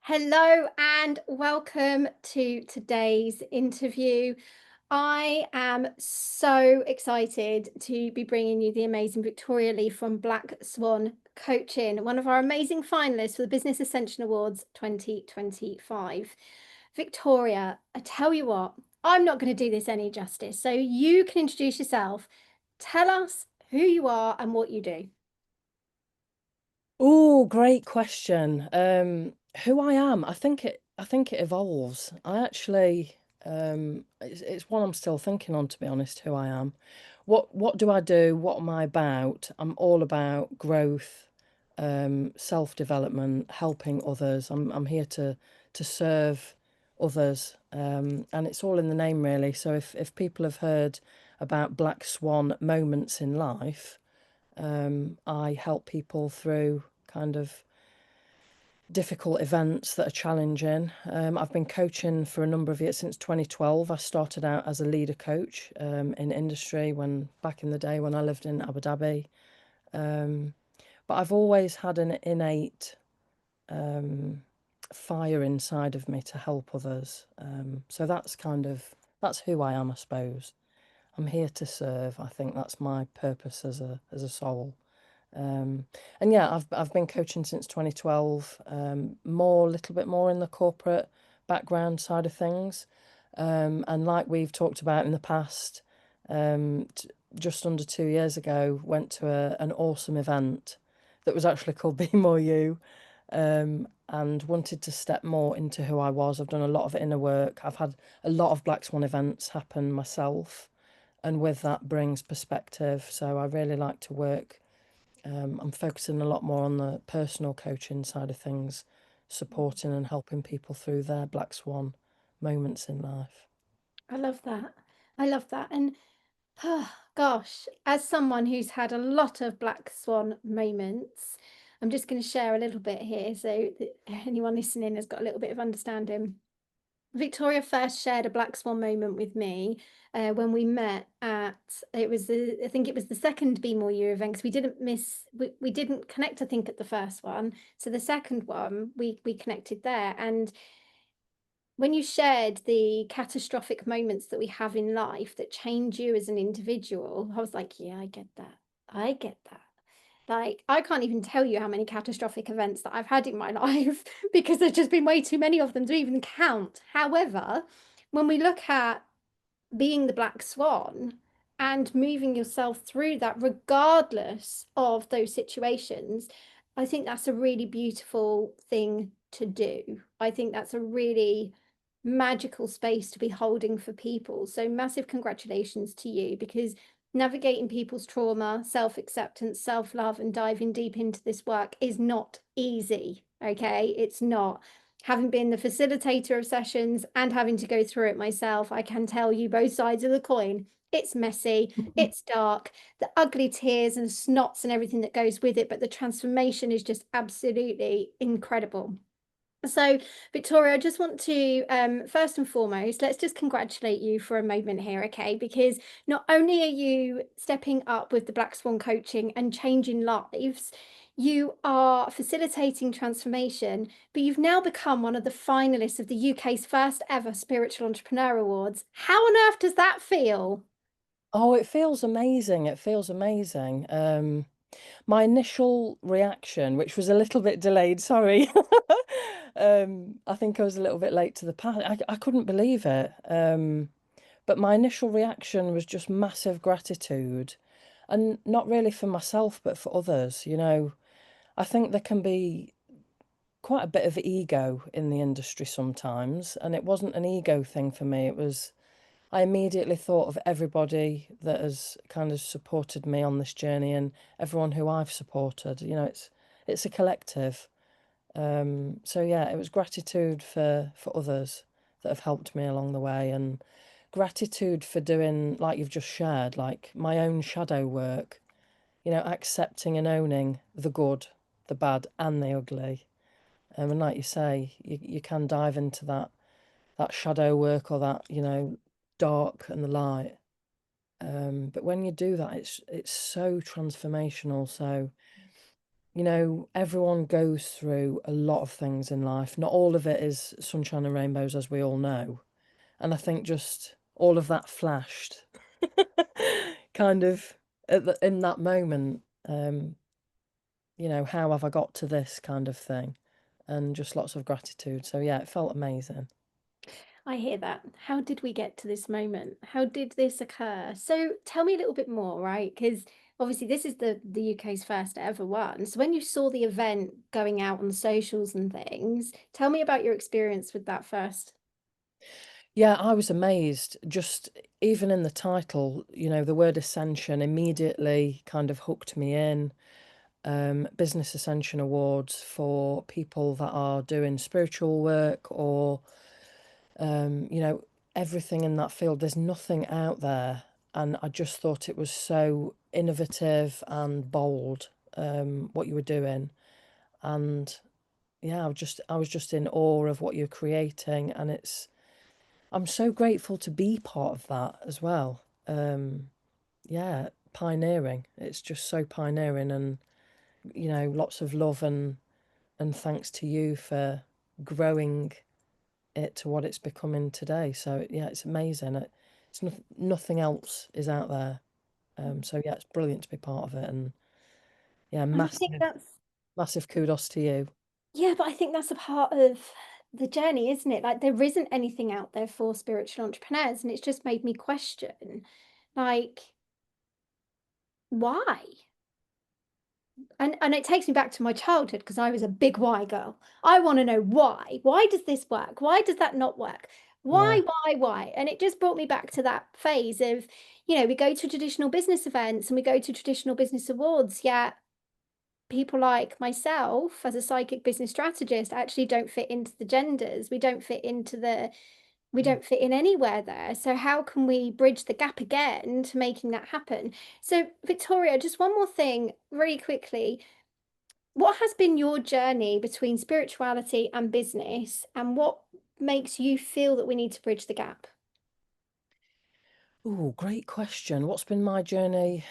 Hello and welcome to today's interview. I am so excited to be bringing you the amazing Victoria Leath from Black Swan Coaching, one of our amazing finalists for the Business Ascension Awards 2025. Victoria, I tell you what, I'm not going to do this any justice, so you can introduce yourself. Tell us who you are and what you do. Oh, great question. Who I am, I think it evolves. It's one I'm still thinking on, to be honest, who I am. What do I do? What am I about? I'm all about growth, self-development, helping others. I'm here to serve others. And it's all in the name, really. So if people have heard about Black Swan moments in life, I help people through kind of difficult events that are challenging. I've been coaching for a number of years, since 2012. I started out as a leader coach in industry when back in the day when I lived in Abu Dhabi. Um, but I've always had an innate um, fire inside of me to help others. So that's who I am, I suppose. I'm here to serve. I think that's my purpose as a soul. Um, and yeah, I've been coaching since 2012, a little bit more in the corporate background side of things. And like we've talked about in the past, just under 2 years ago, went to an awesome event that was actually called Be More You, and wanted to step more into who I was. I've done a lot of inner work. I've had a lot of Black Swan events happen myself, and with that brings perspective. So I really like to work. I'm focusing a lot more on the personal coaching side of things, supporting and helping people through their Black Swan moments in life. I love that. I love that. And gosh, as someone who's had a lot of black swan moments, I'm just going to share a little bit here so that anyone listening has got a little bit of understanding. Victoria first shared a black swan moment with me when we met at I think it was the second Be More You event because we didn't connect, I think, at the first one. So the second one we connected there. And when you shared the catastrophic moments that we have in life that change you as an individual, I was like, yeah, I get that. I get that. Like, I can't even tell you how many catastrophic events that I've had in my life because there's just been way too many of them to even count. However, when we look at being the black swan and moving yourself through that, regardless of those situations, I think that's a really beautiful thing to do. I think that's a really magical space to be holding for people. So, massive congratulations to you because navigating people's trauma, self acceptance, self love, and diving deep into this work is not easy. Okay, it's not. Having been the facilitator of sessions and having to go through it myself, I can tell you both sides of the coin. It's messy, it's dark, the ugly tears and snots and everything that goes with it, but the transformation is just absolutely incredible. So, Victoria, I just want to, first and foremost, let's just congratulate you for a moment here, okay? Because not only are you stepping up with the Black Swan coaching and changing lives, you are facilitating transformation, but you've now become one of the finalists of the UK's first ever Spiritual Entrepreneur Awards. How on earth does that feel? Oh, it feels amazing. It feels amazing. My initial reaction, which was a little bit delayed, sorry. I think I was a little bit late to the party. I couldn't believe it. But my initial reaction was just massive gratitude, and not really for myself, but for others. I think there can be quite a bit of ego in the industry sometimes, and it wasn't an ego thing for me. I immediately thought of everybody that has kind of supported me on this journey and everyone who I've supported. It's a collective. So yeah, it was gratitude for others that have helped me along the way, and gratitude for doing, like you've just shared, like my own shadow work, accepting and owning the good, the bad, and the ugly. And like you say, you can dive into that shadow work, or that, dark and the light. But when you do that, it's so transformational. So everyone goes through a lot of things in life. Not all of it is sunshine and rainbows, as we all know. And I think just all of that flashed kind of in that moment. How have I got to this kind of thing? And just lots of gratitude. So, yeah, it felt amazing. I hear that. How did we get to this moment? How did this occur? So tell me a little bit more, right? Because obviously this is the UK's first ever one. So when you saw the event going out on the socials and things, tell me about your experience with that first. Yeah, I was amazed. Just even in the title, the word ascension immediately kind of hooked me in. Business Ascension Awards for people that are doing spiritual work or, you know, everything in that field. There's nothing out there. And I just thought it was so innovative and bold, what you were doing. And yeah, I was just in awe of what you're creating. And I'm so grateful to be part of that as well. Yeah, pioneering. It's just so pioneering and, lots of love and thanks to you for growing it to what it's becoming today. So yeah, it's amazing. Nothing else is out there. So yeah, it's brilliant to be part of it, and yeah, And I think massive, that's, massive kudos to you. yeah, but I think that's a part of the journey, isn't it? Like there isn't anything out there for spiritual entrepreneurs, and it's just made me question, like, why? And it takes me back to my childhood because I was a big why girl. I want to know why. Why does this work? Why does that not work? Yeah. Why? And it just brought me back to that phase of, we go to traditional business events and we go to traditional business awards, yet people like myself as a psychic business strategist actually don't fit into the genders. We don't fit in anywhere there. So how can we bridge the gap again to making that happen? So Victoria, just one more thing really quickly. What has been your journey between spirituality and business, and what makes you feel that we need to bridge the gap? Oh, great question. What's been my journey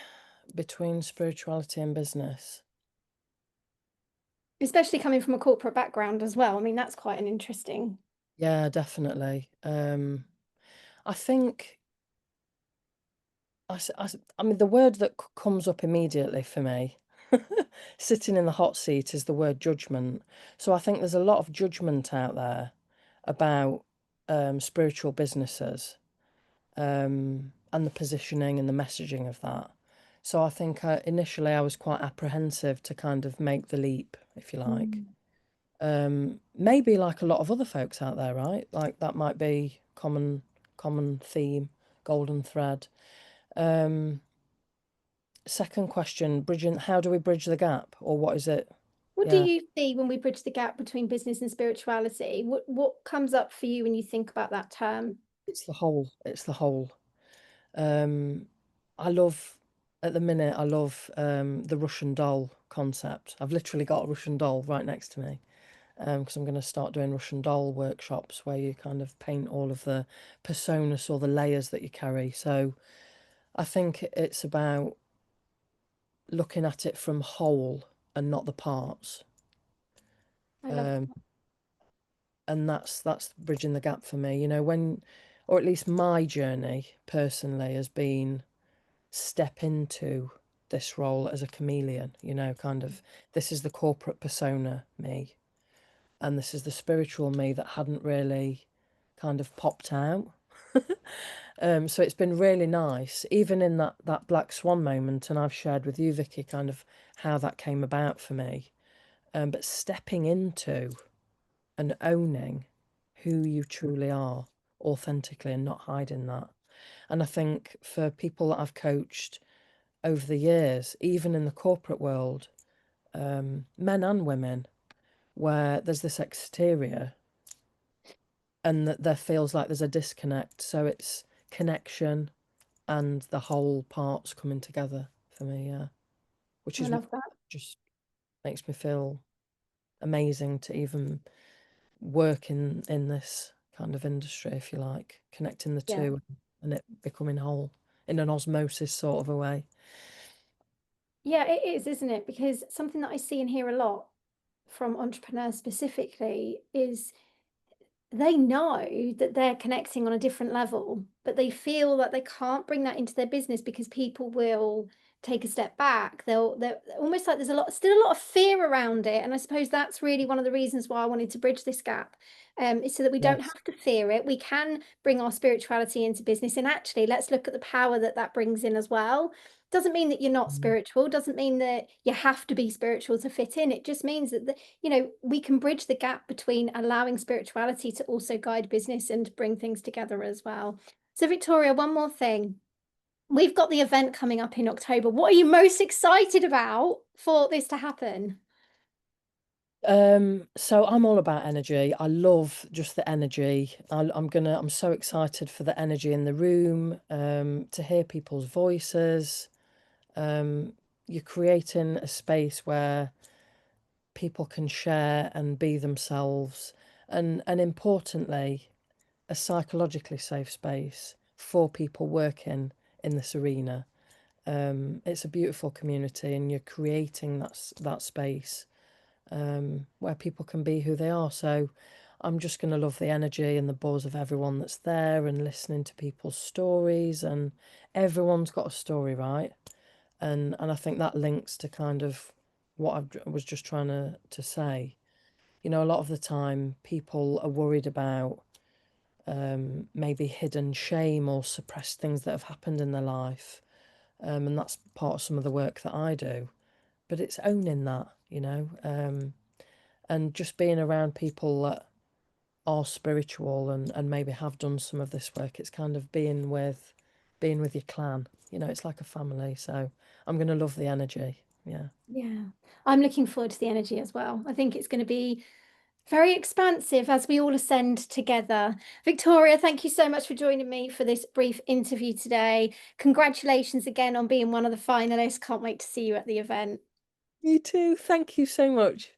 between spirituality and business? Especially coming from a corporate background as well. I mean, that's quite an interesting. Yeah, definitely. I think I mean the word that comes up immediately for me, sitting in the hot seat, is the word judgment. So I think there's a lot of judgment out there about spiritual businesses, and the positioning and the messaging of that. So I think initially I was quite apprehensive to kind of make the leap, if you like. Mm. Maybe like a lot of other folks out there, right? Like that might be common theme, golden thread. Um, Second question, bridging, how do we bridge the gap, or what is it? What do Yeah, you see when we bridge the gap between business and spirituality? What comes up for you when you think about that term? it's the whole. It's the whole. Um, I love, at the minute, I love the Russian doll concept. I've literally got a Russian doll right next to me, because I'm going to start doing Russian doll workshops where you kind of paint all of the personas or the layers that you carry. So I think it's about looking at it from whole and not the parts. I love Um, that. and that's bridging the gap for me. Or at least my journey personally has been step into this role as a chameleon. Kind of this is the corporate persona me, and this is the spiritual me that hadn't really kind of popped out. So it's been really nice, even in that black swan moment, and I've shared with you, Vicky, kind of how that came about for me. But stepping into and owning who you truly are authentically and not hiding that. And I think for people that I've coached over the years, even in the corporate world, men and women, where there's this exterior and that there feels like there's a disconnect. So it's connection and the whole parts coming together for me, yeah. Which I is love that. just makes me feel amazing to even work in this kind of industry, if you like, connecting the Yeah. two and it becoming whole in an osmosis sort of a way. Yeah, it is, isn't it? Because something that I see and hear a lot from entrepreneurs specifically is they know that they're connecting on a different level, but they feel that they can't bring that into their business because people will take a step back. They're almost like there's still a lot of fear around it. And I suppose that's really one of the reasons why I wanted to bridge this gap. Is so that we don't Yes. have to fear it. We can bring our spirituality into business. And actually, let's look at the power that that brings in as well. Doesn't mean that you're not Mm. spiritual, doesn't mean that you have to be spiritual to fit in. It just means that we can bridge the gap between allowing spirituality to also guide business and bring things together as well. So, Victoria, one more thing. We've got the event coming up in October. What are you most excited about for this to happen? So I'm all about energy. I love just the energy. I'm so excited for the energy in the room, to hear people's voices. Um, you're creating a space where people can share and be themselves, and importantly, a psychologically safe space for people working in this arena. It's a beautiful community, and you're creating that space, where people can be who they are. So I'm just going to love the energy and the buzz of everyone that's there and listening to people's stories. And everyone's got a story, right? And I think that links to kind of what I was just trying to say. You know, a lot of the time people are worried about maybe hidden shame or suppressed things that have happened in their life. And that's part of some of the work that I do. But it's owning that, and just being around people that are spiritual and maybe have done some of this work. It's kind of being with your clan. It's like a family. So I'm going to love the energy. Yeah. Yeah, I'm looking forward to the energy as well. I think it's going to be very expansive as we all ascend together. Victoria, thank you so much for joining me for this brief interview today. Congratulations again on being one of the finalists. Can't wait to see you at the event. You too. Thank you so much.